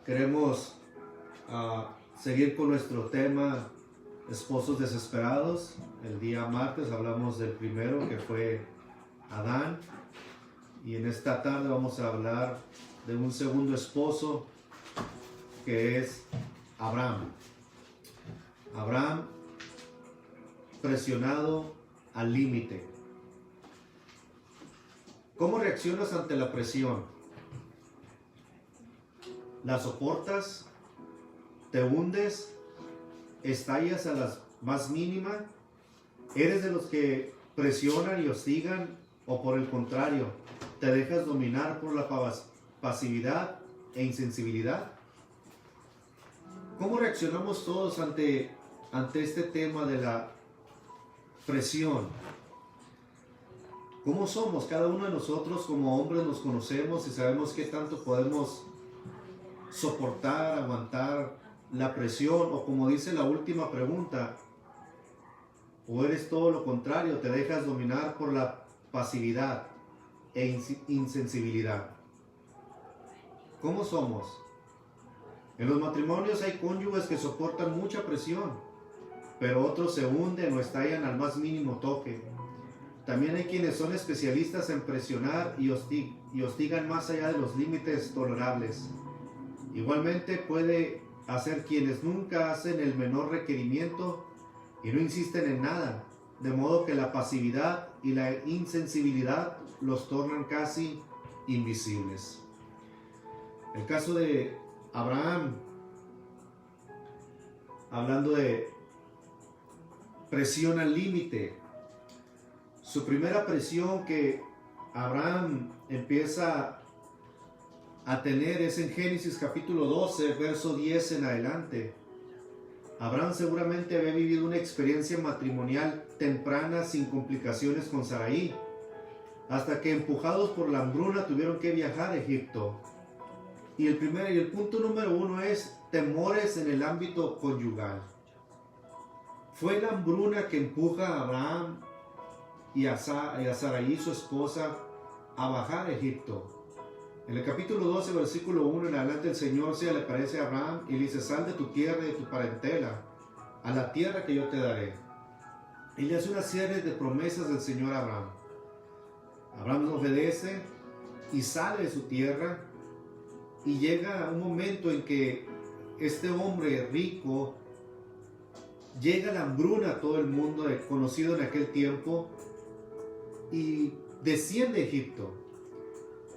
Queremos seguir con nuestro tema esposos desesperados. El día martes hablamos del primero, que fue Adán, y en esta tarde vamos a hablar de un segundo esposo, que es Abraham. Abraham presionado al límite. ¿Cómo reaccionas ante la presión? ¿La soportas? ¿Te hundes? ¿Estallas a la más mínima? ¿Eres de los que presionan y hostigan? ¿O por el contrario, te dejas dominar por la pasividad e insensibilidad? ¿Cómo reaccionamos todos ante este tema de la presión? ¿Cómo somos? Cada uno de nosotros como hombres nos conocemos y sabemos qué tanto podemos soportar, aguantar la presión, o como dice la última pregunta, o eres todo lo contrario, te dejas dominar por la pasividad e insensibilidad. ¿Cómo somos? En los matrimonios hay cónyuges que soportan mucha presión, pero otros se hunden o estallan al más mínimo toque. También hay quienes son especialistas en presionar y hostigan más allá de los límites tolerables. Igualmente puede hacer quienes nunca hacen el menor requerimiento y no insisten en nada, de modo que la pasividad y la insensibilidad los tornan casi invisibles. El caso de Abraham, hablando de presión al límite, su primera presión que Abraham empieza a tener es en Génesis capítulo 12, verso 10 en adelante. Abraham seguramente había vivido una experiencia matrimonial temprana sin complicaciones con Sarai, hasta que empujados por la hambruna tuvieron que viajar a Egipto. Y el punto número 1 es temores en el ámbito conyugal. Fue la hambruna que empuja a Abraham y a Sarai, su esposa, a bajar a Egipto. En el capítulo 12, versículo 1 en adelante, el Señor se le aparece a Abraham y le dice: sal de tu tierra y de tu parentela a la tierra que yo te daré. Y le hace una serie de promesas del Señor a Abraham. Abraham obedece y sale de su tierra, y llega un momento en que este hombre rico, llega la hambruna a todo el mundo conocido en aquel tiempo, y desciende a Egipto.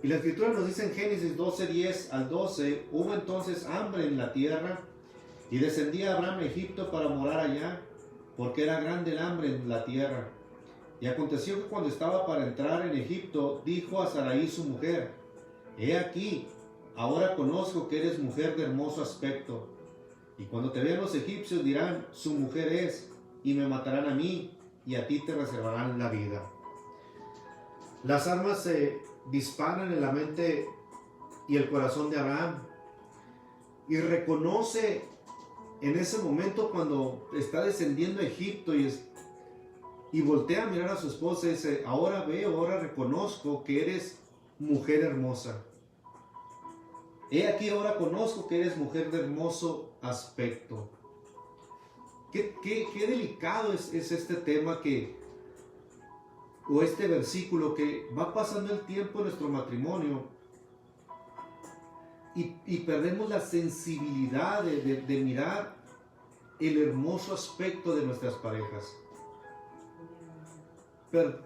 Y la escritura nos dice en Génesis 12, 10 al 12, hubo entonces hambre en la tierra, y descendía Abraham a Egipto para morar allá, porque era grande el hambre en la tierra. Y aconteció que cuando estaba para entrar en Egipto, dijo a Sarai su mujer: he aquí, ahora conozco que eres mujer de hermoso aspecto, y cuando te vean los egipcios dirán: su mujer es, y me matarán a mí, y a ti te reservarán la vida. Las armas se disparan en la mente y el corazón de Abraham, y reconoce en ese momento, cuando está descendiendo a Egipto y voltea a mirar a su esposa y dice: ahora veo, ahora reconozco que eres mujer hermosa. He aquí, ahora conozco que eres mujer de hermoso aspecto. Qué delicado es este tema o este versículo, que va pasando el tiempo en nuestro matrimonio y perdemos la sensibilidad de mirar el hermoso aspecto de nuestras parejas. Pero,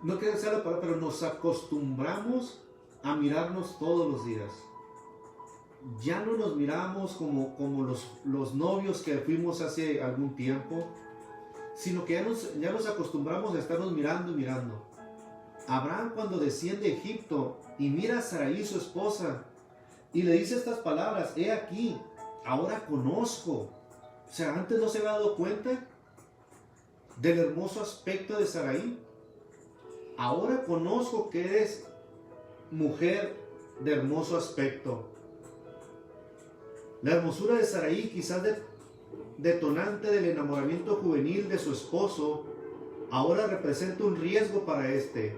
no quiero decir la palabra, pero nos acostumbramos a mirarnos todos los días. Ya no nos miramos como los novios que fuimos hace algún tiempo, sino que ya nos acostumbramos a estarnos mirando y mirando. Abraham, cuando desciende a Egipto y mira a Sarai, su esposa, y le dice estas palabras: he aquí, ahora conozco. O sea, antes no se había dado cuenta del hermoso aspecto de Sarai. Ahora conozco que eres mujer de hermoso aspecto. La hermosura de Sarai, quizás detonante del enamoramiento juvenil de su esposo, ahora representa un riesgo para este,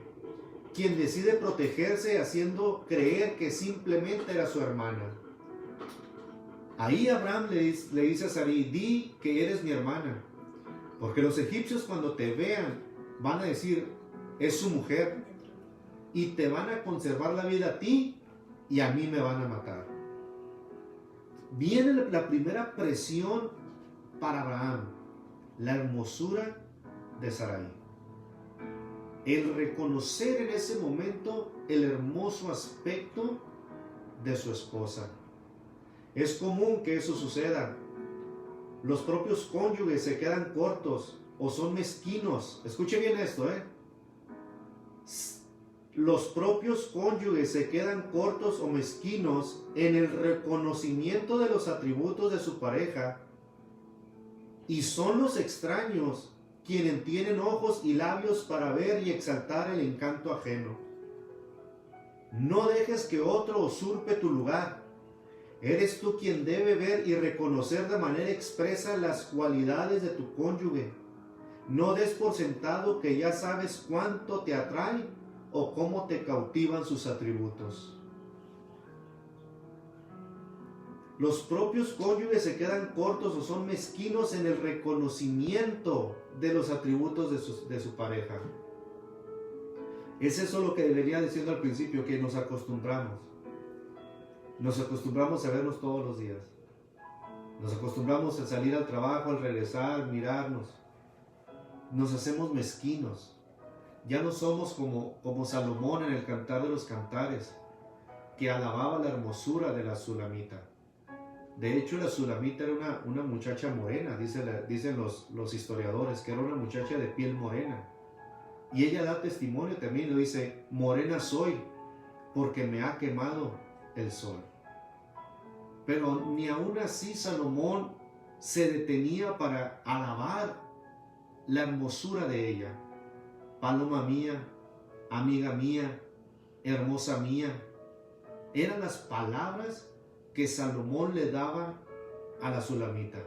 quien decide protegerse haciendo creer que simplemente era su hermana. Ahí Abraham le dice a Sarai, di que eres mi hermana, porque los egipcios cuando te vean van a decir, es su mujer, y te van a conservar la vida a ti y a mí me van a matar. Viene la primera presión para Abraham, la hermosura de Sarai. El reconocer en ese momento el hermoso aspecto de su esposa. Es común que eso suceda. Los propios cónyuges se quedan cortos o son mezquinos. Escuche bien esto, Los propios cónyuges se quedan cortos o mezquinos en el reconocimiento de los atributos de su pareja, y son los extraños quienes tienen ojos y labios para ver y exaltar el encanto ajeno. No dejes que otro usurpe tu lugar. Eres tú quien debe ver y reconocer de manera expresa las cualidades de tu cónyuge. No des por sentado que ya sabes cuánto te atrae o cómo te cautivan sus atributos. Los propios cónyuges se quedan cortos o son mezquinos en el reconocimiento de los atributos de su pareja. Es eso lo que debería diciendo al principio, que nos acostumbramos. Nos acostumbramos a vernos todos los días. Nos acostumbramos a salir al trabajo, al regresar, mirarnos. Nos hacemos mezquinos. Ya no somos como Salomón en el Cantar de los Cantares, que alababa la hermosura de la Sulamita. De hecho, la Sulamita era una muchacha morena, dicen los historiadores, que era una muchacha de piel morena. Y ella da testimonio también, lo dice, morena soy, porque me ha quemado el sol. Pero ni aún así Salomón se detenía para alabar la hermosura de ella. Paloma mía, amiga mía, hermosa mía. Eran las palabras que Salomón le daba a la Sulamita.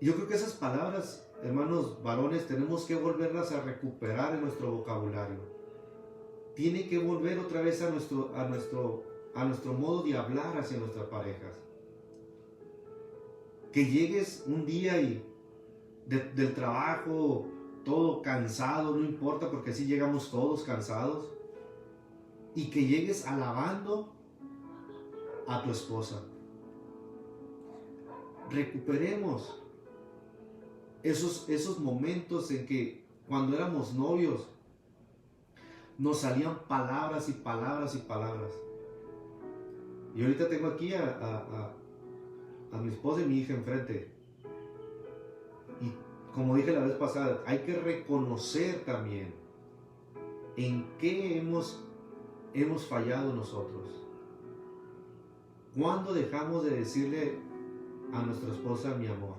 Yo creo que esas palabras, hermanos varones, tenemos que volverlas a recuperar en nuestro vocabulario. Tiene que volver otra vez a nuestro modo de hablar hacia nuestras parejas. Que llegues un día y del trabajo todo cansado, no importa, porque así llegamos todos cansados, y que llegues alabando a tu esposa. Recuperemos esos momentos en que cuando éramos novios nos salían palabras y palabras y palabras. Y ahorita tengo aquí a mi esposa y mi hija enfrente. Y como dije la vez pasada, hay que reconocer también en qué hemos fallado nosotros. ¿Cuándo dejamos de decirle a nuestra esposa mi amor?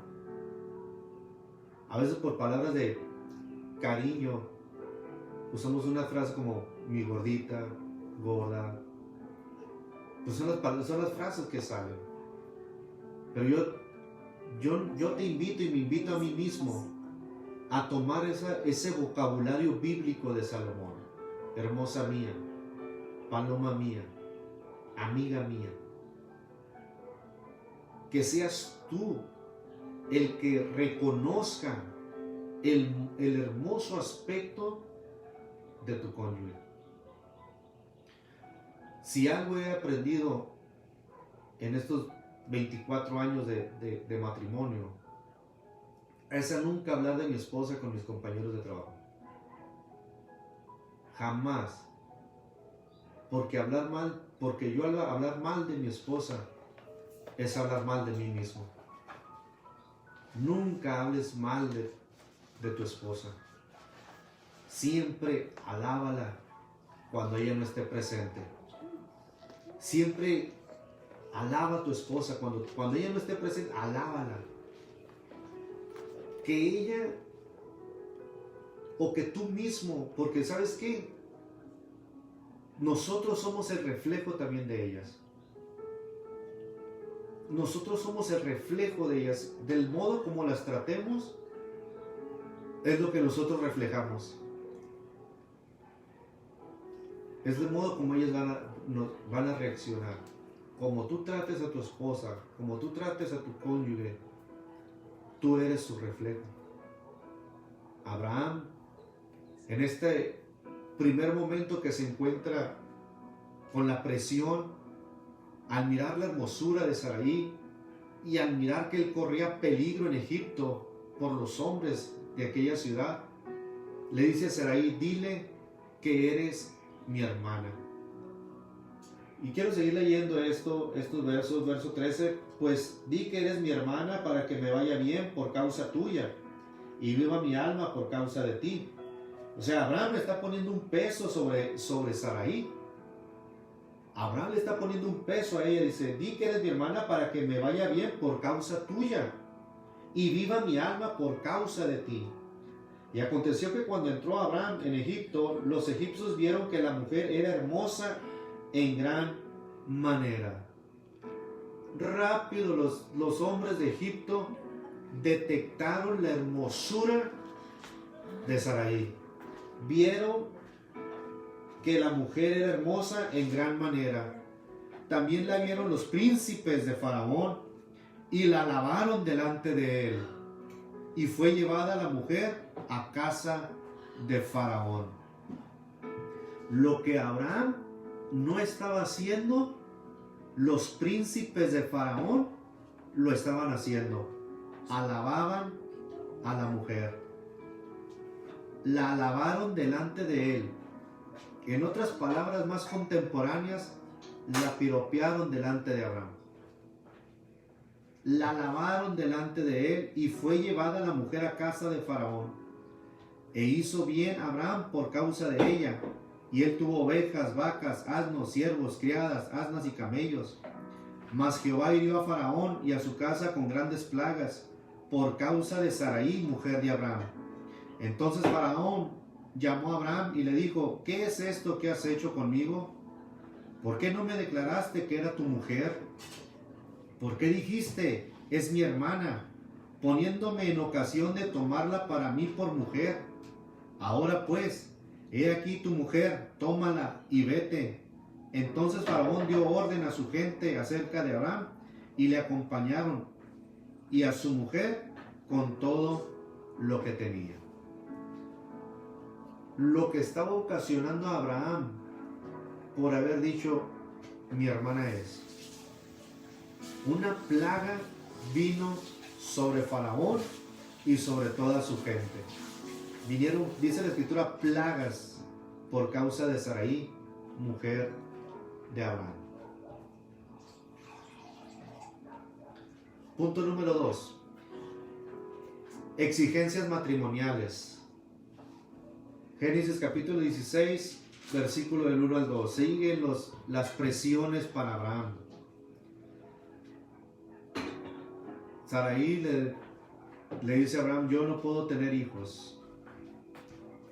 A veces por palabras de cariño usamos una frase como mi gordita, gorda. Pues son las frases que salen. Pero yo te invito y me invito a mí mismo a tomar ese vocabulario bíblico de Salomón. Hermosa mía, paloma mía, amiga mía. Que seas tú el que reconozca el hermoso aspecto de tu cónyuge. Si algo he aprendido en estos 24 años de matrimonio, es a nunca hablar de mi esposa con mis compañeros de trabajo. Jamás. Porque yo al hablar mal de mi esposa es hablar mal de mí mismo. Nunca hables mal de tu esposa. Siempre alábala cuando ella no esté presente. Siempre alaba a tu esposa cuando ella no esté presente, alábala. Que ella o que tú mismo, porque ¿sabes qué? Nosotros somos el reflejo también de ellas. Nosotros somos el reflejo de ellas. Del modo como las tratemos, es lo que nosotros reflejamos. Es el modo como ellas van a reaccionar. como tú trates a tu esposa, como tú trates a tu cónyuge, tú eres su reflejo. Abraham, en este primer momento que se encuentra con la presión, al mirar la hermosura de Sarai y al mirar que él corría peligro en Egipto por los hombres de aquella ciudad, le dice a Sarai: dile que eres mi hermana. Y quiero seguir leyendo estos versos, verso 13, pues di que eres mi hermana para que me vaya bien por causa tuya y viva mi alma por causa de ti. O sea, Abraham le está poniendo un peso sobre Sarai. Abraham le está poniendo un peso a ella. Dice: di que eres mi hermana para que me vaya bien por causa tuya y viva mi alma por causa de ti. Y aconteció que cuando entró Abraham en Egipto, los egipcios vieron que la mujer era hermosa en gran manera. Rápido los hombres de Egipto detectaron la hermosura de Sarai. Vieron que la mujer era hermosa en gran manera. También la vieron los príncipes de Faraón y la alabaron delante de él. Y fue llevada la mujer a casa de Faraón. Lo que Abraham no estaba haciendo, los príncipes de Faraón lo estaban haciendo. Alababan a la mujer. La alabaron delante de él. En otras palabras más contemporáneas, la piropearon delante de Abraham. La alabaron delante de él y fue llevada la mujer a casa de Faraón. E hizo bien Abraham por causa de ella. Y él tuvo ovejas, vacas, asnos, siervos, criadas, asnas y camellos. Mas Jehová hirió a Faraón y a su casa con grandes plagas por causa de Sarai, mujer de Abraham. Entonces Faraón llamó a Abraham y le dijo: ¿qué es esto que has hecho conmigo? ¿Por qué no me declaraste que era tu mujer? ¿Por qué dijiste: es mi hermana, poniéndome en ocasión de tomarla para mí por mujer? Ahora pues, he aquí tu mujer, tómala y vete. Entonces Faraón dio orden a su gente acerca de Abraham y le acompañaron, y a su mujer con todo lo que tenía. Lo que estaba ocasionando a Abraham por haber dicho: mi hermana es, una plaga vino sobre Faraón y sobre toda su gente. Vinieron, dice la escritura, plagas por causa de Sarai, mujer de Abraham. Punto número 2. Exigencias matrimoniales. Génesis capítulo 16, versículo del 1 al 2. Siguen las presiones para Abraham. Sarai le dice a Abraham: yo no puedo tener hijos.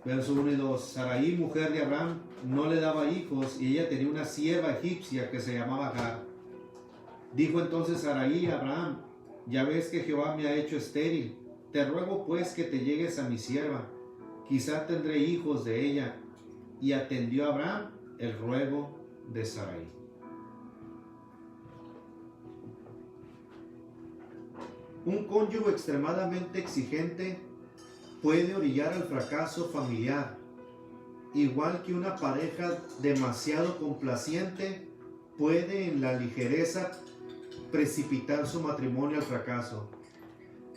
Verso 1 y 2. Sarai, mujer de Abraham, no le daba hijos, y ella tenía una sierva egipcia que se llamaba Agar. Dijo entonces Sarai a Abraham: ya ves que Jehová me ha hecho estéril. Te ruego pues que te llegues a mi sierva, quizá tendré hijos de ella. Y atendió a Abraham el ruego de Sarai. Un cónyuge extremadamente exigente puede orillar al fracaso familiar, igual que una pareja demasiado complaciente puede en la ligereza precipitar su matrimonio al fracaso.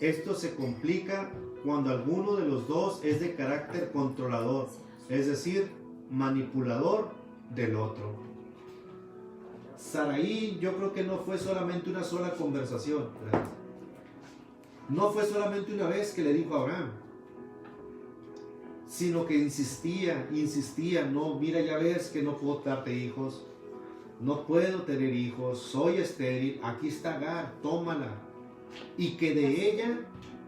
Esto se complica cuando alguno de los dos es de carácter controlador, es decir, manipulador del otro. Sarai, yo creo que no fue solamente una sola conversación, ¿verdad? No fue solamente una vez que le dijo a Abraham, sino que insistía, no, mira, ya ves que no puedo darte hijos, no puedo tener hijos, soy estéril, aquí está Agar, tómala, y que de ella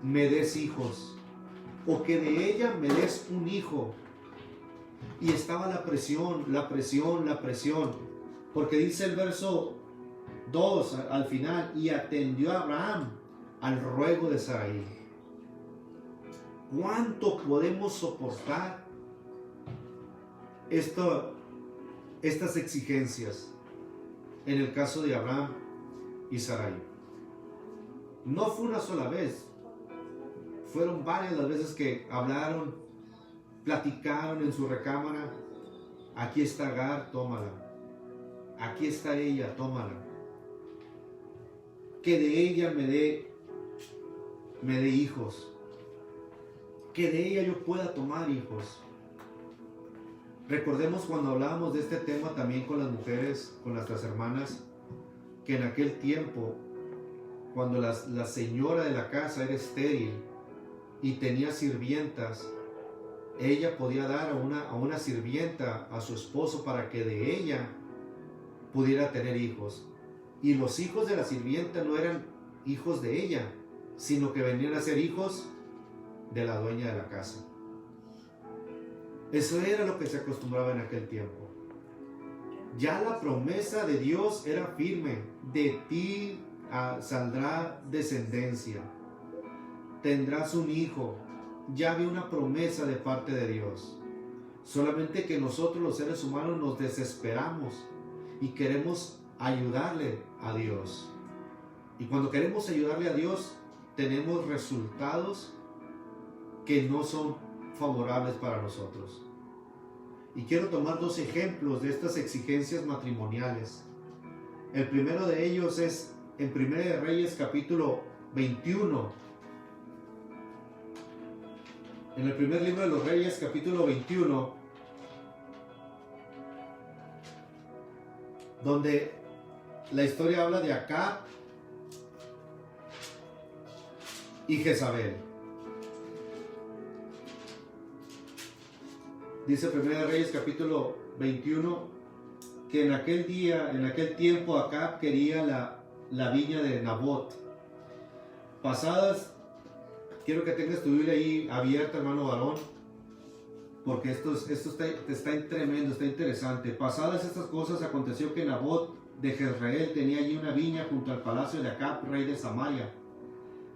me des hijos, o que de ella me des un hijo. Y estaba la presión, porque dice el verso 2 al final: y atendió a Abraham al ruego de Sarai. ¿Cuánto podemos soportar estas exigencias? en el caso de Abraham y Sarai. No fue una sola vez, fueron varias las veces que hablaron, platicaron en su recámara. Aquí está Agar, tómala. Aquí está ella, tómala. Que de ella me dé hijos. Que de ella yo pueda tomar hijos. Recordemos cuando hablábamos de este tema también con las mujeres, con nuestras hermanas, que en aquel tiempo, cuando la señora de la casa era estéril y tenía sirvientas, ella podía dar a una sirvienta a su esposo para que de ella pudiera tener hijos. Y los hijos de la sirvienta no eran hijos de ella, sino que venían a ser hijos de la dueña de la casa. Eso era lo que se acostumbraba en aquel tiempo. Ya la promesa de Dios era firme. De ti saldrá descendencia. Tendrás un hijo. Ya había una promesa de parte de Dios. Solamente que nosotros los seres humanos nos desesperamos y queremos ayudarle a Dios. Y cuando queremos ayudarle a Dios, tenemos resultados que no son favorables para nosotros. Y quiero tomar dos ejemplos de estas exigencias matrimoniales. El primero de ellos es en 1 de Reyes capítulo 21. En el primer libro de los Reyes capítulo 21, donde la historia habla de Acab y Jezabel. Dice 1 de Reyes capítulo 21 que en aquel tiempo Acab quería la viña de Nabot. Quiero que tengas tu Biblia ahí abierta, hermano varón, porque esto está tremendo, está interesante. Pasadas estas cosas, aconteció que Nabot de Jezreel tenía allí una viña junto al palacio de Acab, rey de Samaria.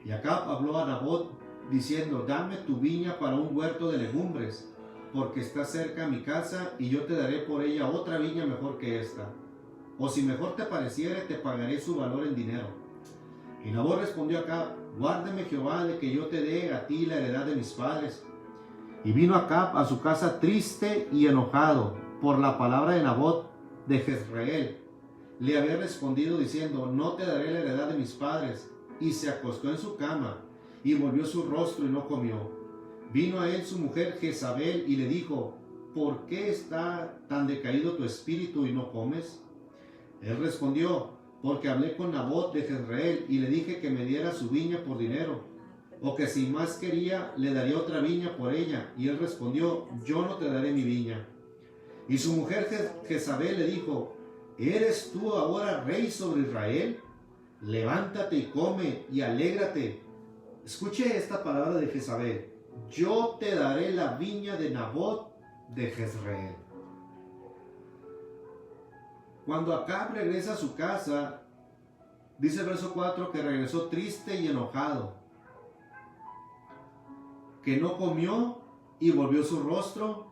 Y Acab habló a Nabot diciendo: dame tu viña para un huerto de legumbres, porque está cerca a mi casa, y yo te daré por ella otra viña mejor que esta. O si mejor te pareciere, te pagaré su valor en dinero. Y Nabot respondió a Acab: guárdeme Jehová de que yo te dé a ti la heredad de mis padres. Y vino Acab a su casa triste y enojado por la palabra de Nabot de Jezreel. Le había respondido diciendo: no te daré la heredad de mis padres. Y se acostó en su cama y volvió su rostro y no comió. Vino a él su mujer Jezabel y le dijo: ¿por qué está tan decaído tu espíritu y no comes? Él respondió: porque hablé con Nabot de Jezreel y le dije que me diera su viña por dinero, o que si más quería le daría otra viña por ella. Y él respondió: yo no te daré mi viña. Y su mujer Jezabel le dijo: ¿eres tú ahora rey sobre Israel? Levántate y come y alégrate. Escuche esta palabra de Jezabel: yo te daré la viña de Nabot de Jezreel. Cuando Acab regresa a su casa, dice el verso 4 que regresó triste y enojado, que no comió y volvió su rostro.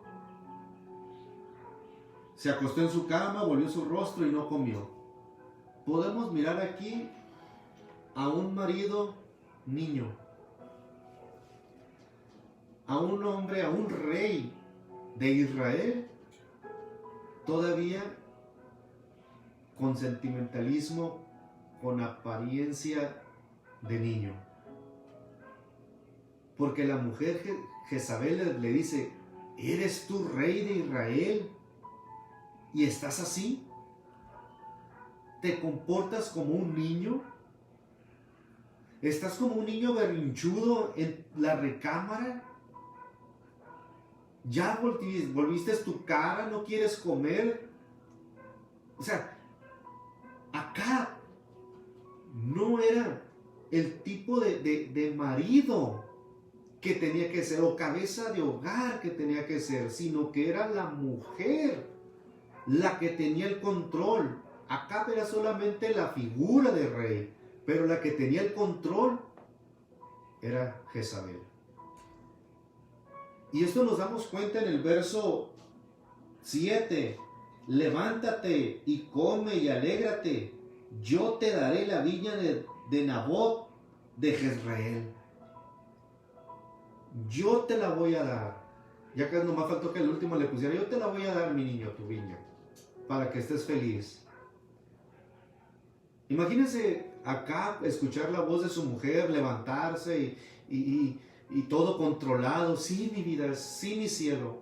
Se acostó en su cama, volvió su rostro y no comió. Podemos mirar aquí a un marido niño, a un hombre, a un rey de Israel, todavía con sentimentalismo, con apariencia de niño. Porque la mujer Jezabel le dice: ¿eres tú rey de Israel? ¿Y estás así? ¿Te comportas como un niño? ¿Estás como un niño berrinchudo en la recámara? ¿Ya volviste tu cara? ¿No quieres comer? O sea, acá no era el tipo de marido que tenía que ser, o cabeza de hogar que tenía que ser, sino que era la mujer la que tenía el control. Acá era solamente la figura de rey, pero la que tenía el control era Jezabel. Y esto nos damos cuenta en el verso 7, levántate y come y alégrate, yo te daré la viña de Nabot de Jezreel. Yo te la voy a dar. Ya que nomás faltó que el último le pusiera, yo te la voy a dar, mi niño, tu viña, para que estés feliz. Imagínense acá escuchar la voz de su mujer, levantarse y todo controlado. Sí, mi vida, sí, mi cielo.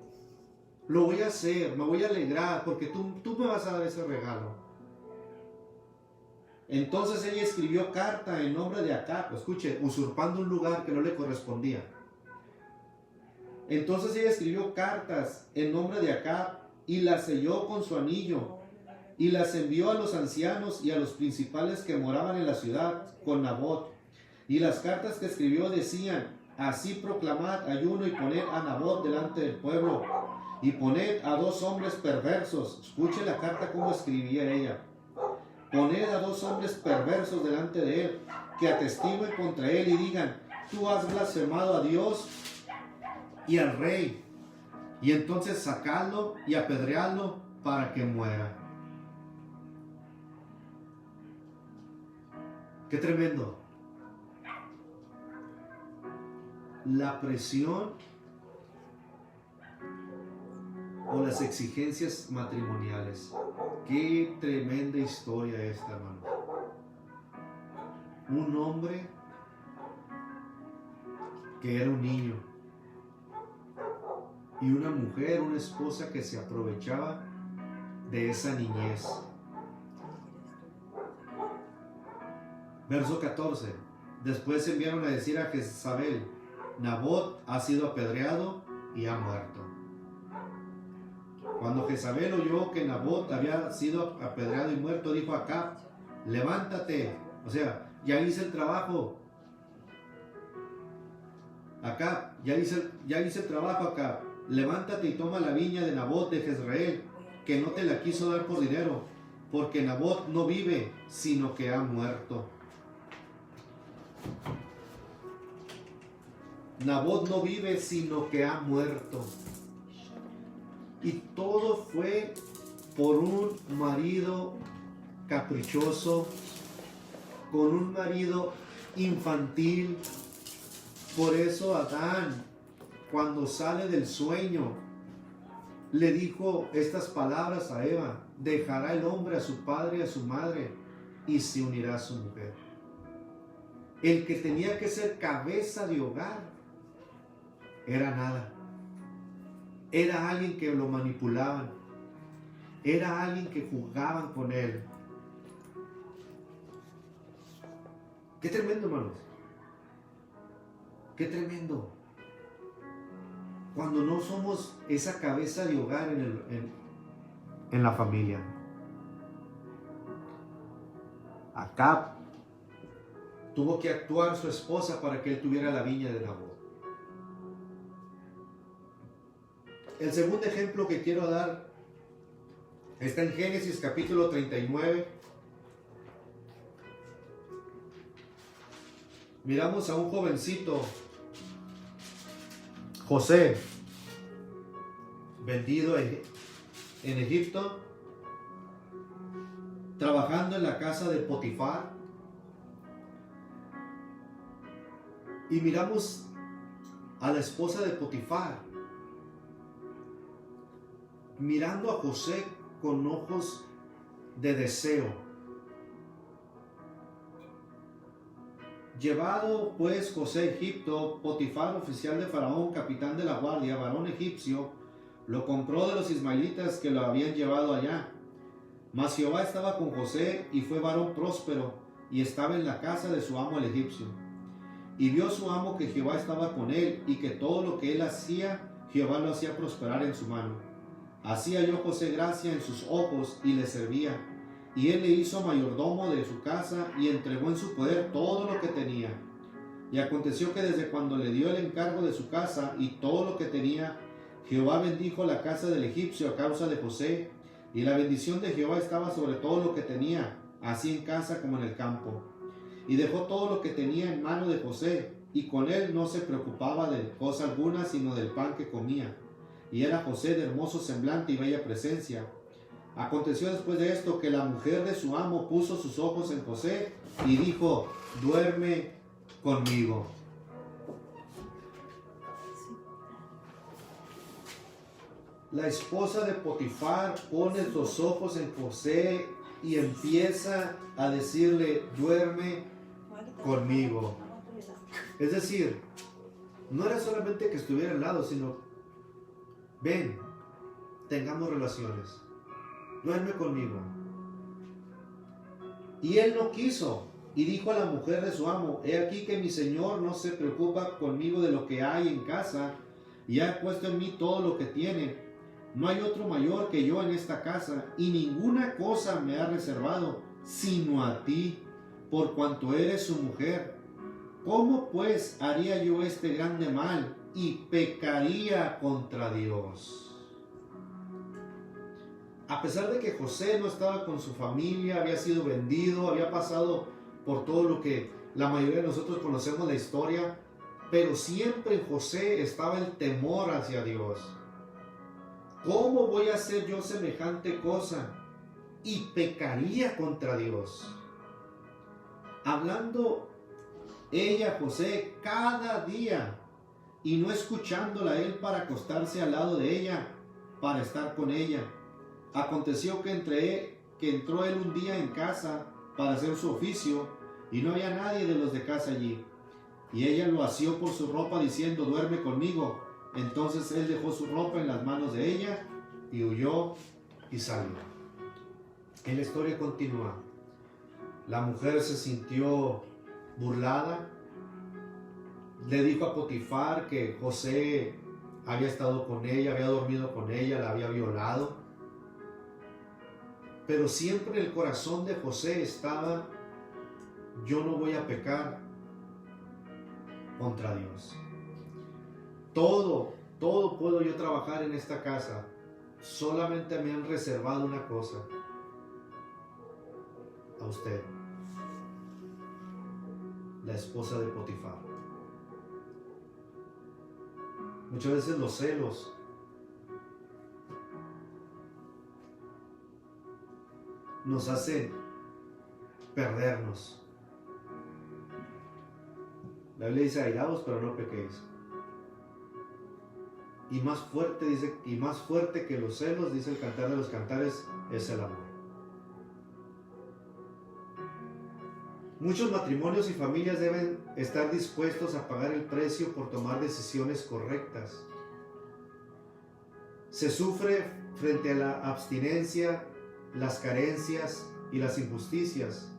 Lo voy a hacer, me voy a alegrar porque tú me vas a dar ese regalo. Entonces ella escribió carta en nombre de Acab, escuche, usurpando un lugar que no le correspondía. Entonces ella escribió cartas en nombre de Acab y las selló con su anillo y las envió a los ancianos y a los principales que moraban en la ciudad con Nabot. Y las cartas que escribió decían: así proclamad ayuno y poned a Nabot delante del pueblo y poned a 2 hombres perversos. Escuche la carta como escribía ella. Poned a 2 hombres perversos delante de él, que atestiguen contra él y digan: tú has blasfemado a Dios y al rey. Y entonces sacadlo y apedreadlo para que muera. Qué tremendo. La presión o las exigencias matrimoniales. Qué tremenda historia esta, hermano. Un hombre que era un niño y una mujer, una esposa que se aprovechaba de esa niñez. Verso 14. Después enviaron a decir a Jezabel: Nabot ha sido apedreado y ha muerto. Cuando Jezabel oyó que Nabot había sido apedreado y muerto, dijo a Acab: levántate, o sea, ya hice el trabajo. Acab, ya hice el trabajo, Acab. Levántate y toma la viña de Nabot de Jezreel, que no te la quiso dar por dinero, porque Nabot no vive, sino que ha muerto. Nabot no vive, sino que ha muerto. Y todo fue por un marido caprichoso, con un marido infantil. Por eso Adán, cuando sale del sueño, le dijo estas palabras a Eva: dejará el hombre a su padre y a su madre y se unirá a su mujer. El que tenía que ser cabeza de hogar era nada. Era alguien que lo manipulaban. Era alguien que jugaban con él. Qué tremendo, hermanos. Qué tremendo. Cuando no somos esa cabeza de hogar en la familia. Acab tuvo que actuar su esposa para que él tuviera la viña de Nabot. El segundo ejemplo que quiero dar está en Génesis capítulo 39. Miramos a un jovencito, José, vendido en Egipto, trabajando en la casa de Potifar. Y miramos a la esposa de Potifar mirando a José con ojos de deseo. Llevado pues José a Egipto, Potifar, oficial de Faraón, capitán de la guardia, varón egipcio, lo compró de los ismaelitas que lo habían llevado allá. Mas Jehová estaba con José y fue varón próspero y estaba en la casa de su amo el egipcio. Y vio su amo que Jehová estaba con él y que todo lo que él hacía, Jehová lo hacía prosperar en su mano. Así halló José gracia en sus ojos y le servía. Y él le hizo mayordomo de su casa y entregó en su poder todo lo que tenía. Y aconteció que desde cuando le dio el encargo de su casa y todo lo que tenía, Jehová bendijo la casa del egipcio a causa de José. Y la bendición de Jehová estaba sobre todo lo que tenía, así en casa como en el campo. Y dejó todo lo que tenía en mano de José, y con él no se preocupaba de cosa alguna, sino del pan que comía. Y era José de hermoso semblante y bella presencia. Aconteció después de esto que la mujer de su amo puso sus ojos en José y dijo: duerme conmigo. La esposa de Potifar pone los ojos en José y empieza a decirle: duerme conmigo. Es decir, no era solamente que estuviera al lado, sino: ven, tengamos relaciones, duerme conmigo. Y él no quiso, y dijo a la mujer de su amo: he aquí que mi señor no se preocupa conmigo de lo que hay en casa, y ha puesto en mí todo lo que tiene. No hay otro mayor que yo en esta casa, y ninguna cosa me ha reservado, sino a ti, por cuanto eres su mujer. ¿Cómo pues haría yo este grande mal y pecaría contra Dios? A pesar de que José no estaba con su familia, había sido vendido, había pasado por todo lo que la mayoría de nosotros conocemos la historia, pero siempre en José estaba el temor hacia Dios. ¿Cómo voy a hacer yo semejante cosa? Y pecaría contra Dios. Hablando ella, José, cada día, y no escuchándola a él para acostarse al lado de ella, para estar con ella. Aconteció que entró él un día en casa para hacer su oficio, y no había nadie de los de casa allí. Y ella lo asió por su ropa, diciendo: duerme conmigo. Entonces él dejó su ropa en las manos de ella, y huyó y salió. En la historia continúa. La mujer se sintió burlada. Le dijo a Potifar que José había estado con ella, había dormido con ella, la había violado. Pero siempre en el corazón de José estaba: yo no voy a pecar contra Dios. Todo puedo yo trabajar en esta casa. Solamente me han reservado una cosa: a usted, la esposa de Potifar. Muchas veces los celos nos hacen perdernos. La Biblia dice: airaos, pero no pequéis. Y más fuerte, dice, y más fuerte que los celos, dice el Cantar de los Cantares, es el amor. Muchos matrimonios y familias deben estar dispuestos a pagar el precio por tomar decisiones correctas. Se sufre frente a la abstinencia, las carencias y las injusticias,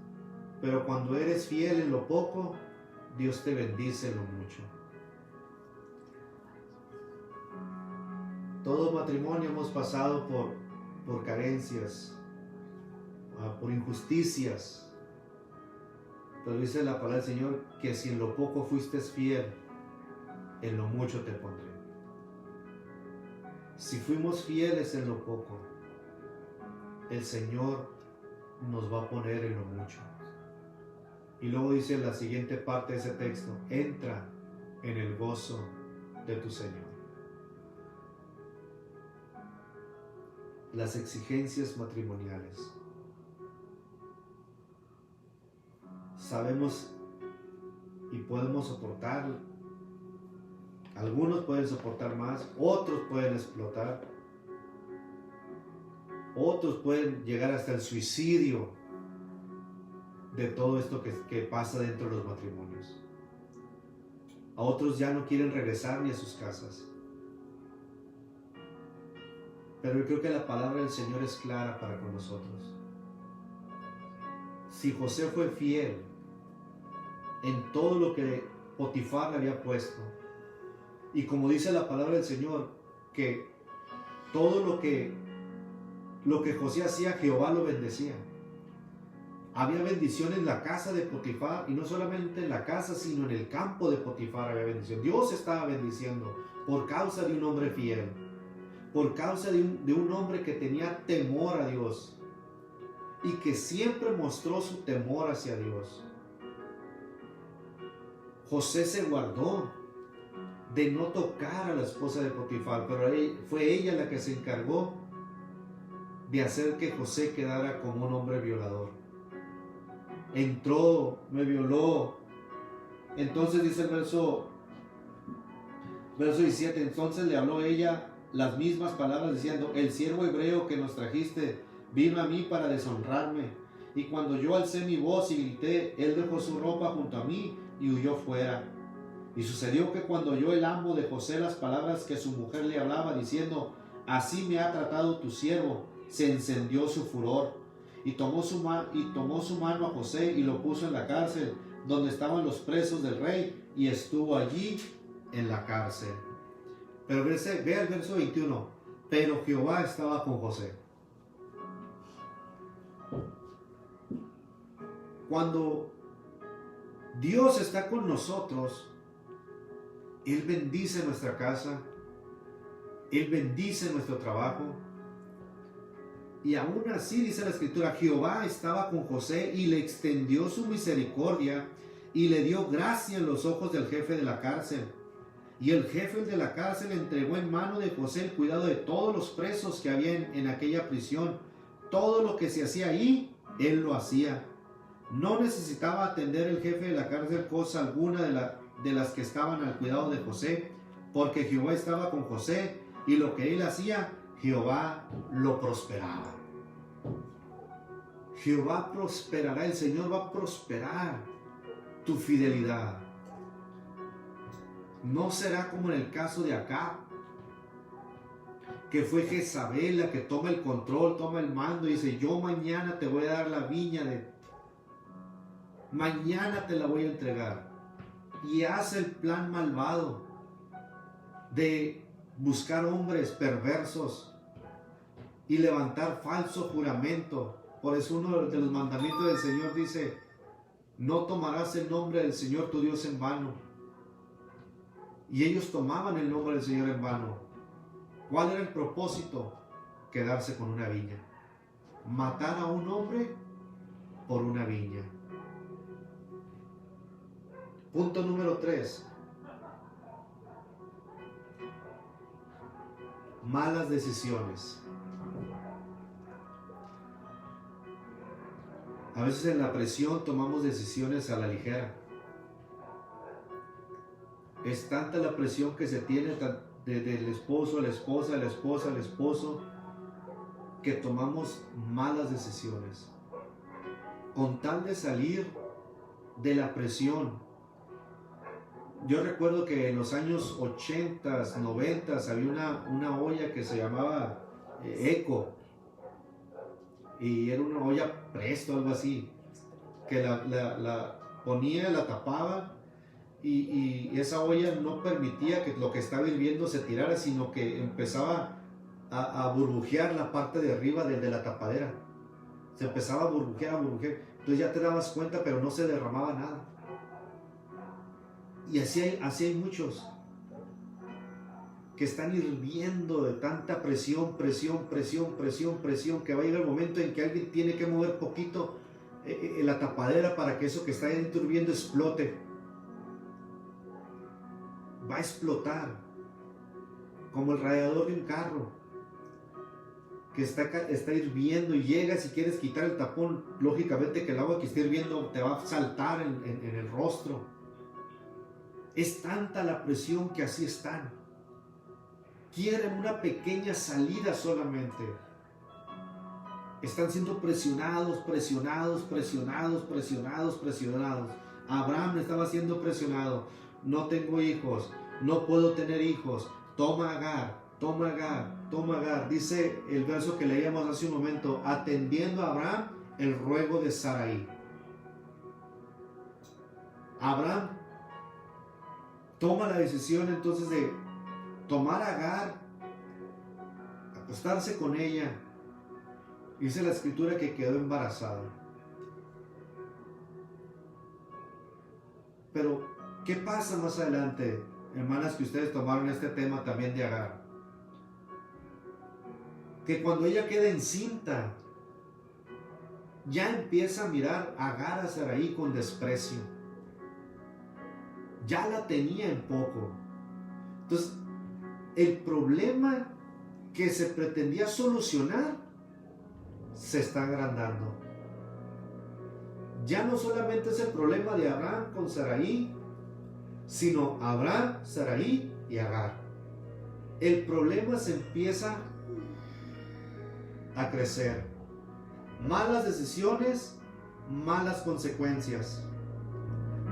pero cuando eres fiel en lo poco, Dios te bendice en lo mucho. Todo matrimonio hemos pasado por carencias, por injusticias, pero dice la palabra del Señor que si en lo poco fuiste fiel, en lo mucho te pondré. Si fuimos fieles en lo poco, el Señor nos va a poner en lo mucho. Y luego dice la siguiente parte de ese texto: entra en el gozo de tu Señor. Las exigencias matrimoniales. Sabemos y podemos soportar. Algunos pueden soportar más, otros pueden explotar, otros pueden llegar hasta el suicidio de todo esto que pasa dentro de los matrimonios. A otros ya no quieren regresar ni a sus casas. Pero yo creo que la palabra del Señor es clara para con nosotros. Si José fue fiel en todo lo que Potifar le había puesto, y como dice la palabra del Señor, que todo lo que José hacía, Jehová lo bendecía. Había bendición en la casa de Potifar, y no solamente en la casa, sino en el campo de Potifar había bendición. Dios estaba bendiciendo por causa de un hombre fiel, por causa de un hombre que tenía temor a Dios y que siempre mostró su temor hacia Dios. José se guardó de no tocar a la esposa de Potifar, pero fue ella la que se encargó de hacer que José quedara como un hombre violador. Entró, me violó. Entonces dice el verso 17, entonces le habló ella las mismas palabras diciendo, el siervo hebreo que nos trajiste vino a mí para deshonrarme. Y cuando yo alcé mi voz y grité, él dejó su ropa junto a mí y huyó fuera. Y sucedió que cuando oyó el amo de José las palabras que su mujer le hablaba diciendo, así me ha tratado tu siervo, se encendió su furor. Y tomó su mano a José y lo puso en la cárcel, donde estaban los presos del rey, y estuvo allí en la cárcel. Pero vea el verso 21. Pero Jehová estaba con José. Cuando Dios está con nosotros, Él bendice nuestra casa, Él bendice nuestro trabajo. Y aún así dice la Escritura, Jehová estaba con José y le extendió su misericordia y le dio gracia en los ojos del jefe de la cárcel. Y el jefe de la cárcel entregó en mano de José el cuidado de todos los presos que había en aquella prisión. Todo lo que se hacía ahí, él lo hacía. No necesitaba atender el jefe de la cárcel cosa alguna de las que estaban al cuidado de José, porque Jehová estaba con José y lo que él hacía, Jehová lo prosperaba. Jehová prosperará, el Señor va a prosperar tu fidelidad. No será como en el caso de Acab, que fue Jezabel la que toma el control, toma el mando y dice, yo mañana te voy a dar la viña mañana te la voy a entregar. Y hace el plan malvado de buscar hombres perversos y levantar falso juramento. Por eso uno de los mandamientos del Señor dice, no tomarás el nombre del Señor tu Dios en vano. Y ellos tomaban el nombre del Señor en vano. ¿Cuál era el propósito? Quedarse con una viña. Matar a un hombre por una viña. Punto número 3. Malas decisiones. A veces en la presión tomamos decisiones a la ligera. Es tanta la presión que se tiene desde el esposo a la esposa, la esposa al esposo, que tomamos malas decisiones. Con tal de salir de la presión. Yo recuerdo que en los años 80s, 90s había una olla que se llamaba Eco. Y era una olla Presto, algo así. Que la ponía, la tapaba. Y esa olla no permitía que lo que estaba hirviendo se tirara, sino que empezaba a burbujear la parte de arriba de la tapadera. Se empezaba a burbujear, Entonces ya te dabas cuenta, pero no se derramaba nada. Y así hay muchos que están hirviendo de tanta presión, que va a llegar el momento en que alguien tiene que mover poquito la tapadera para que eso que está dentro hirviendo explote. Va a explotar como el radiador de un carro que está hirviendo, y llega, si quieres quitar el tapón, lógicamente que el agua que está hirviendo te va a saltar en el rostro. Es tanta la presión que así están. Quieren una pequeña salida solamente. Están siendo presionados. Abraham estaba siendo presionado. No tengo hijos, no puedo tener hijos. Toma Agar. Dice el verso que leíamos hace un momento, atendiendo a Abraham el ruego de Sarai. Abraham toma la decisión entonces de tomar a Agar, acostarse con ella. Dice la escritura que quedó embarazada. Pero, ¿qué pasa más adelante, hermanas, que ustedes tomaron este tema también de Agar? Que cuando ella queda encinta, ya empieza a mirar a Agar a Sarai con desprecio. Ya la tenía en poco. Entonces, el problema que se pretendía solucionar se está agrandando. Ya no solamente es el problema de Abraham con Sarai, sino Abraham, Sarai y Agar. El problema se empieza a crecer. Malas decisiones, malas consecuencias.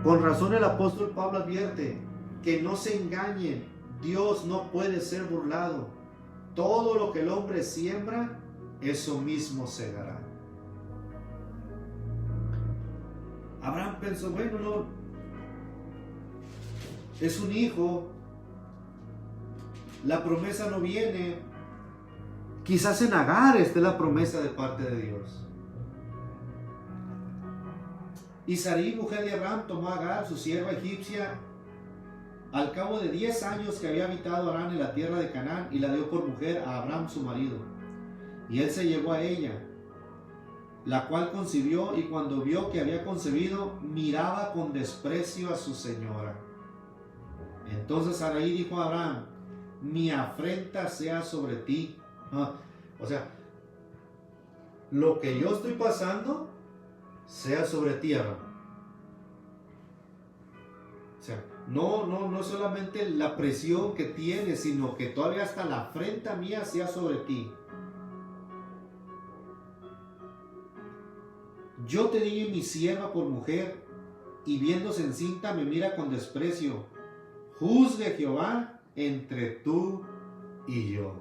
Con razón el apóstol Pablo advierte que no se engañen, Dios no puede ser burlado. Todo lo que el hombre siembra, eso mismo segará. Abraham pensó, bueno, no, es un hijo, la promesa no viene, quizás en Agar esté la promesa de parte de Dios. Y Sarai, mujer de Abraham, tomó a Agar, su sierva egipcia, al cabo de 10 años que había habitado Abraham en la tierra de Canaán, y la dio por mujer a Abraham su marido. Y él se llegó a ella, la cual concibió, y cuando vio que había concebido, miraba con desprecio a su señora. Entonces Sarai dijo a Abraham, mi afrenta sea sobre ti. O sea, lo que yo estoy pasando sea sobre ti, Abraham. O sea, no solamente la presión que tienes, sino que todavía hasta la afrenta mía sea sobre ti. Yo te di mi sierva por mujer, y viéndose encinta me mira con desprecio. Juzgue Jehová entre tú y yo.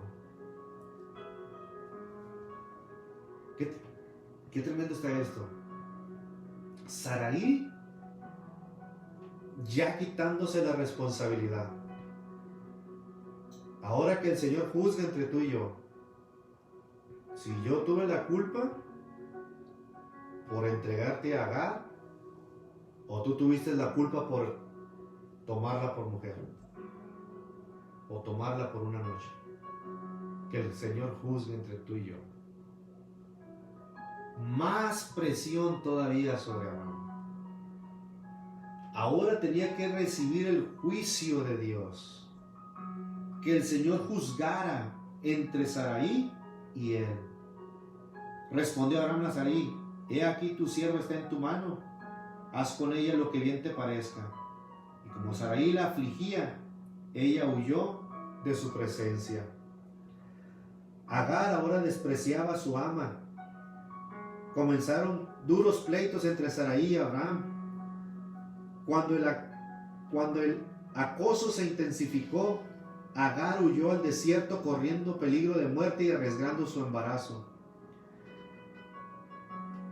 Qué tremendo está esto. Sarai ya quitándose la responsabilidad. Ahora que el Señor juzgue entre tú y yo. Si yo tuve la culpa por entregarte a Agar, o tú tuviste la culpa por tomarla por mujer, o tomarla por una noche. Que el Señor juzgue entre tú y yo. Más presión todavía sobre Abraham. Ahora tenía que recibir el juicio de Dios. Que el Señor juzgara entre Sarai y él. Respondió Abraham a Sarai, he aquí tu sierva está en tu mano, haz con ella lo que bien te parezca. Y como Sarai la afligía, ella huyó de su presencia. Agar ahora despreciaba a su ama. Comenzaron duros pleitos entre Sarai y Abraham. Cuando el acoso se intensificó, Agar huyó al desierto corriendo peligro de muerte y arriesgando su embarazo.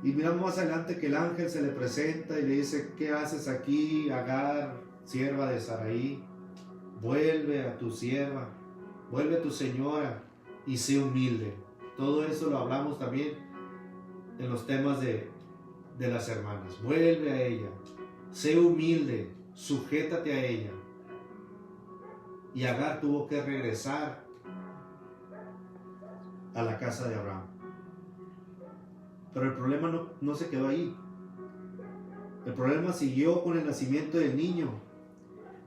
Y miramos más adelante que el ángel se le presenta y le dice, ¿qué haces aquí, Agar, sierva de Sarai? Vuelve a tu sierva, vuelve a tu señora y sé humilde. Todo eso lo hablamos también en los temas de las hermanas. Vuelve a ella, sé humilde, sujétate a ella. Y Agar tuvo que regresar a la casa de Abraham. Pero el problema no se quedó ahí. El problema siguió con el nacimiento del niño.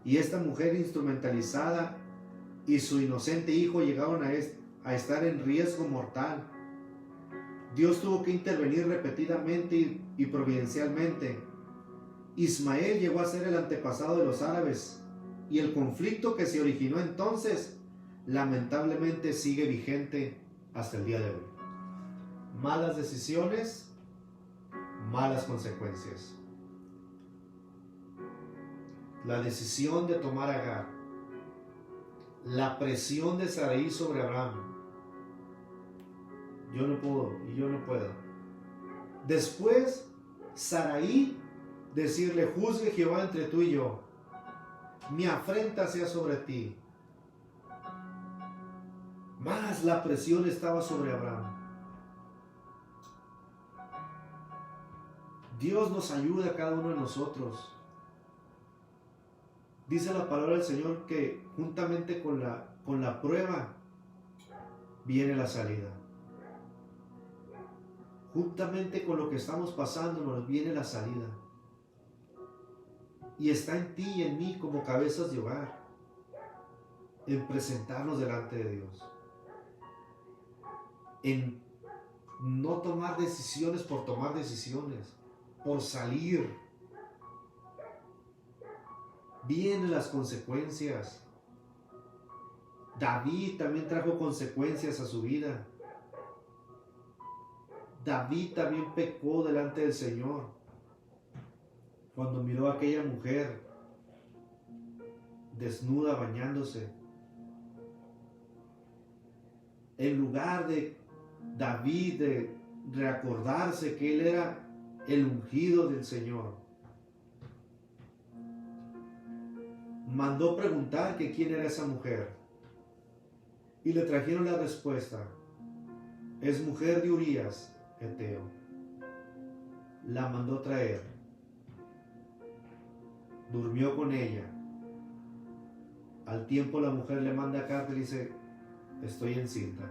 Y esta mujer instrumentalizada y su inocente hijo llegaron a estar en riesgo mortal. Dios tuvo que intervenir repetidamente y providencialmente. Ismael llegó a ser el antepasado de los árabes, y el conflicto que se originó entonces lamentablemente sigue vigente hasta el día de hoy. Malas decisiones, malas consecuencias. La decisión de tomar a Agar, la presión de Sarai sobre Abraham. Yo no puedo y yo no puedo. Después, Sarai decirle, juzgue Jehová entre tú y yo. Mi afrenta sea sobre ti. Más la presión estaba sobre Abraham. Dios nos ayuda a cada uno de nosotros. Dice la palabra del Señor que juntamente con la prueba viene la salida. Juntamente con lo que estamos pasando nos viene la salida. Y está en ti y en mí como cabezas de hogar, en presentarnos delante de Dios, en No tomar decisiones por tomar decisiones, por salir. Vienen las consecuencias. David también trajo consecuencias a su vida. David también pecó delante del Señor cuando miró a aquella mujer desnuda bañándose. En lugar de David de recordarse que él era el ungido del Señor, mandó preguntar que quién era esa mujer. Y le trajeron la respuesta: es mujer de Urías, Eteo. La mandó traer. Durmió con ella. Al tiempo la mujer le manda carta y dice: estoy encinta.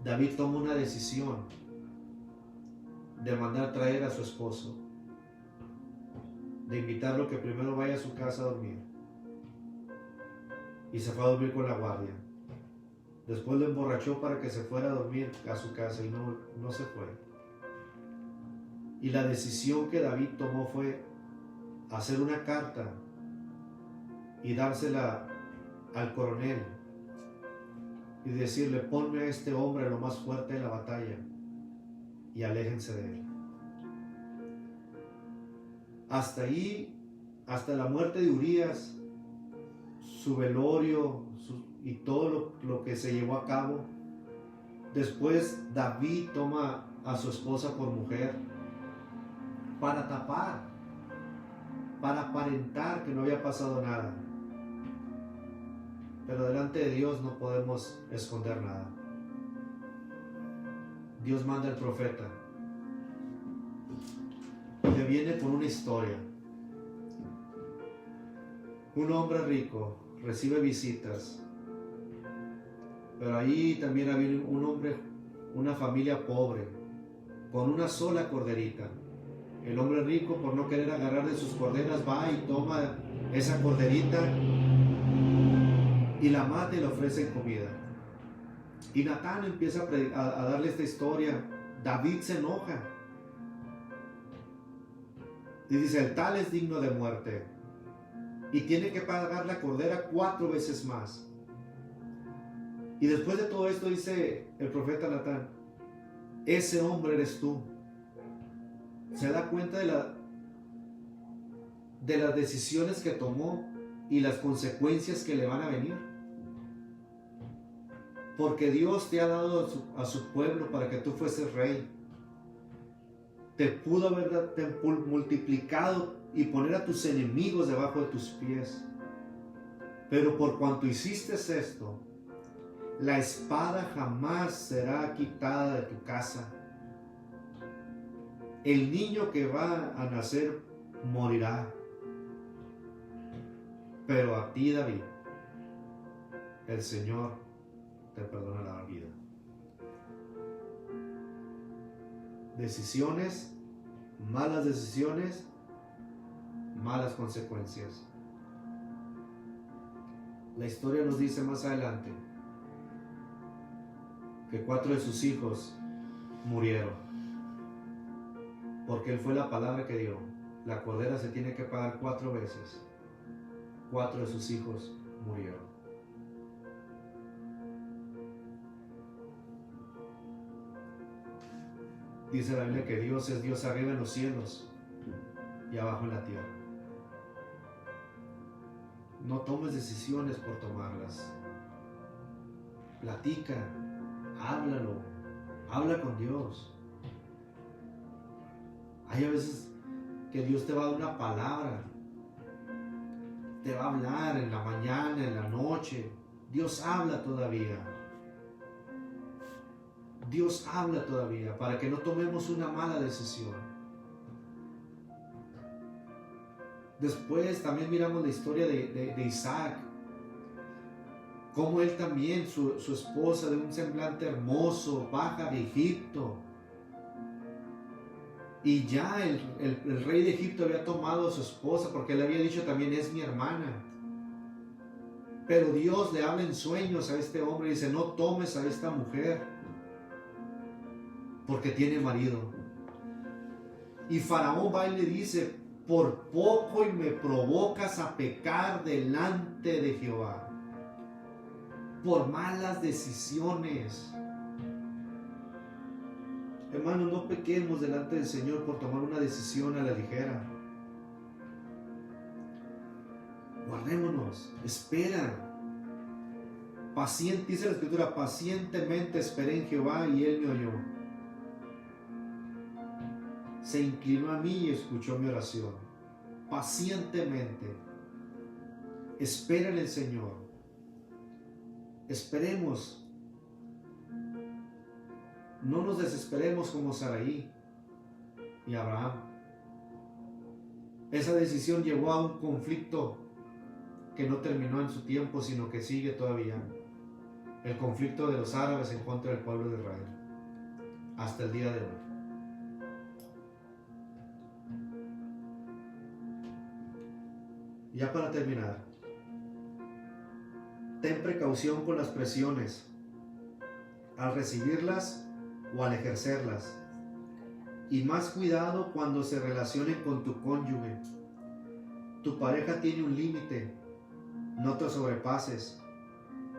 David toma una decisión de mandar traer a su esposo, de invitarlo que primero vaya a su casa a dormir. Y se fue a dormir con la guardia. Después lo emborrachó para que se fuera a dormir a su casa y no se fue. Y la decisión que David tomó fue hacer una carta y dársela al coronel y decirle: ponme a este hombre lo más fuerte de la batalla y aléjense de él. Hasta ahí, hasta la muerte de Urías, su velorio y todo lo que se llevó a cabo. Después David toma a su esposa por mujer para tapar, para aparentar que no había pasado nada. Pero delante de Dios no podemos esconder nada. Dios manda al profeta, que viene con una historia. Un hombre rico recibe visitas, pero ahí también había un hombre, una familia pobre, con una sola corderita. El hombre rico, por no querer agarrar de sus corderas, va y toma esa corderita y la mata y le ofrece comida. Y Natán empieza a darle esta historia. David se enoja y dice: el tal es digno de muerte y tiene que pagar la cordera 4 veces más. Y después de todo esto dice el profeta Natán: ese hombre eres tú. Se da cuenta de las decisiones que tomó y las consecuencias que le van a venir. Porque Dios te ha dado a su pueblo para que tú fueses rey. Te pudo haber multiplicado y poner a tus enemigos debajo de tus pies. Pero por cuanto hiciste esto, la espada jamás será quitada de tu casa. El niño que va a nacer morirá. Pero a ti, David, el Señor te perdona la vida. Decisiones, malas decisiones, malas consecuencias. La historia nos dice más adelante que 4 de sus hijos murieron, porque él fue la palabra que dio. La cordera se tiene que pagar 4 veces. 4 de sus hijos murieron. Dice la Biblia que Dios es Dios arriba en los cielos y abajo en la tierra. No tomes decisiones por tomarlas. Platica, háblalo, habla con Dios. Hay a veces que Dios te va a dar una palabra, te va a hablar en la mañana, en la noche. Dios habla todavía. Dios habla todavía para que no tomemos una mala decisión. Después también miramos la historia de Isaac, cómo él también, su esposa de un semblante hermoso, baja de Egipto. Y ya el rey de Egipto había tomado a su esposa porque él había dicho también: es mi hermana. Pero Dios le habla en sueños a este hombre y dice, no tomes a esta mujer porque tiene marido. Y Faraón va y le dice, por poco y me provocas a pecar delante de Jehová. Por malas decisiones. Hermanos, no pequemos delante del Señor por tomar una decisión a la ligera. Guardémonos, espera. Paciente, dice la Escritura, pacientemente esperé en Jehová y Él me oyó. Se inclinó a mí y escuchó mi oración. Pacientemente. Espera en el Señor. Esperemos. No nos desesperemos como Saraí y Abraham. Esa decisión llevó a un conflicto que no terminó en su tiempo, sino que sigue todavía. El conflicto de los árabes en contra del pueblo de Israel. Hasta el día de hoy. Ya para terminar, ten precaución con las presiones, al recibirlas o al ejercerlas, y más cuidado cuando se relacionen con tu cónyuge. Tu pareja tiene un límite, no te sobrepases.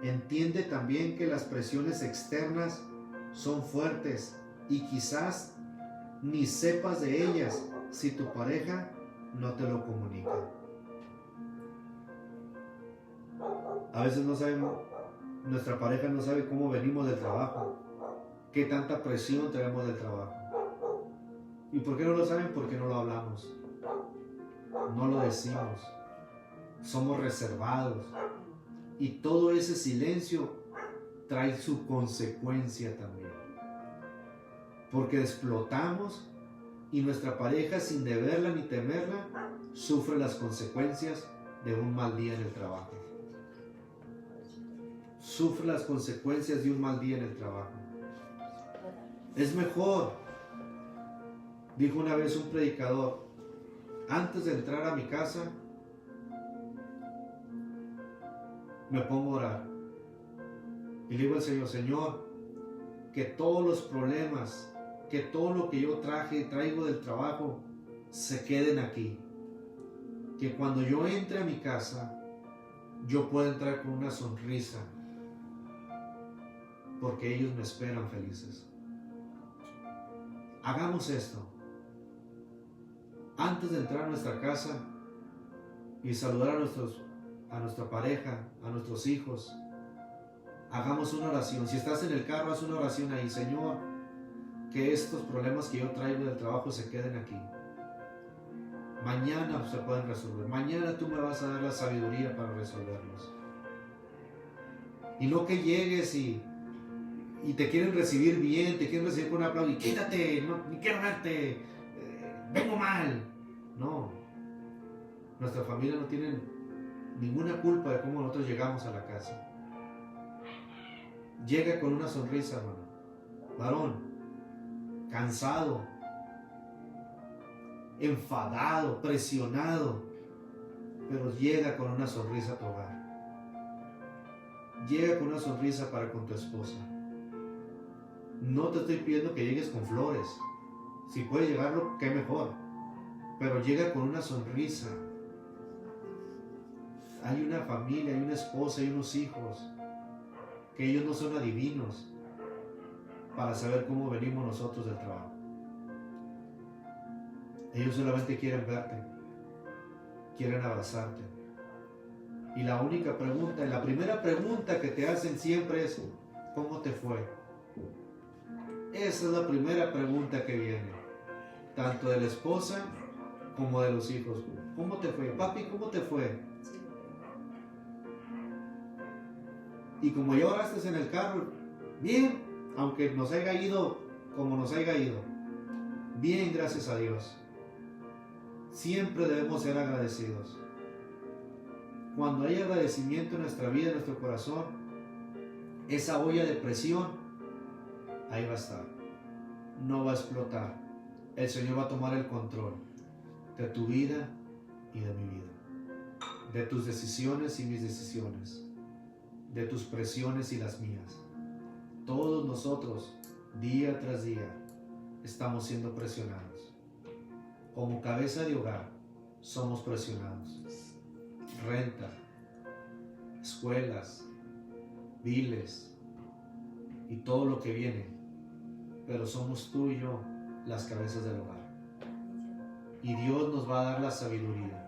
Entiende también que las presiones externas son fuertes y quizás ni sepas de ellas si tu pareja no te lo comunica. A veces no sabemos, nuestra pareja no sabe cómo venimos del trabajo, qué tanta presión traemos del trabajo. ¿Y por qué no lo saben? Porque no lo hablamos, no lo decimos, somos reservados. Y todo ese silencio trae su consecuencia también. Porque explotamos y nuestra pareja, sin deberla ni temerla, sufre las consecuencias de un mal día en el trabajo. Sufre las consecuencias de un mal día en el trabajo. Es mejor, dijo una vez un predicador, antes de entrar a mi casa, me pongo a orar. Y le digo al Señor, Señor, que todos los problemas, que todo lo que yo traigo del trabajo, se queden aquí. Que cuando yo entre a mi casa, yo pueda entrar con una sonrisa, porque ellos me esperan felices. Hagamos esto. Antes de entrar a nuestra casa y saludar a nuestra pareja, a nuestros hijos, hagamos una oración. Si estás en el carro, haz una oración ahí. Señor, que estos problemas que yo traigo del trabajo se queden aquí. Mañana se pueden resolver. Mañana tú me vas a dar la sabiduría para resolverlos. Y no que llegues y te quieren recibir bien, te quieren recibir con un aplauso y quítate, no, ni quiero verte, vengo mal. No, nuestra familia no tiene ninguna culpa de cómo nosotros llegamos a la casa. Llega con una sonrisa, hermano. Varón, cansado, enfadado, presionado, pero llega con una sonrisa a tu hogar. Llega con una sonrisa para con tu esposa. No te estoy pidiendo que llegues con flores. Si puedes llegarlo, qué mejor. Pero llega con una sonrisa. Hay una familia, hay una esposa, hay unos hijos, que ellos no son adivinos para saber cómo venimos nosotros del trabajo. Ellos solamente quieren verte, quieren abrazarte. Y la única pregunta, la primera pregunta que te hacen siempre es, ¿cómo te fue? Esa es la primera pregunta que viene, tanto de la esposa como de los hijos. ¿Cómo te fue? Papi, ¿cómo te fue? Y como ya oraste en el carro, bien, aunque nos haya ido como nos haya ido, bien, gracias a Dios. Siempre debemos ser agradecidos. Cuando hay agradecimiento en nuestra vida, en nuestro corazón, esa olla de presión ahí va a estar, no va a explotar. El Señor va a tomar el control de tu vida y de mi vida, de tus decisiones y mis decisiones. de tus presiones y las mías. Todos nosotros, día tras día, estamos siendo presionados. Como cabeza de hogar, somos presionados. Renta, escuelas, biles y todo lo que viene. Pero somos tú y yo las cabezas del hogar. Y Dios nos va a dar la sabiduría.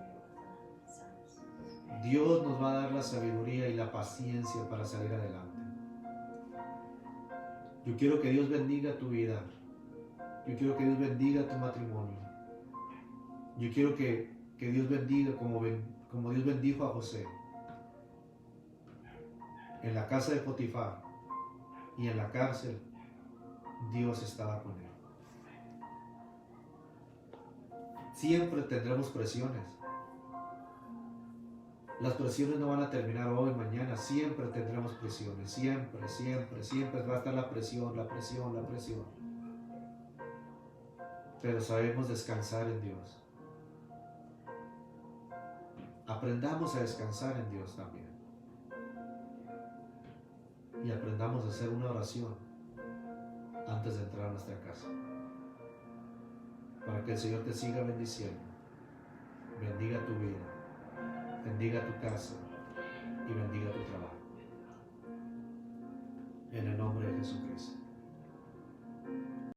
Dios nos va a dar la sabiduría y la paciencia para salir adelante. Yo quiero que Dios bendiga tu vida. Yo quiero que Dios bendiga tu matrimonio. Yo quiero que Dios bendiga como Dios bendijo a José. En la casa de Potifar y en la cárcel, Dios estaba con él. Siempre tendremos presiones. Las presiones no van a terminar hoy, mañana. Siempre tendremos presiones. Siempre, siempre, siempre va a estar la presión, la presión, la presión. Pero sabemos descansar en Dios. Aprendamos a descansar en Dios también. Y aprendamos a hacer una oración antes de entrar a nuestra casa. Para que el Señor te siga bendiciendo. Bendiga tu vida. Bendiga tu casa. Y bendiga tu trabajo. En el nombre de Jesucristo.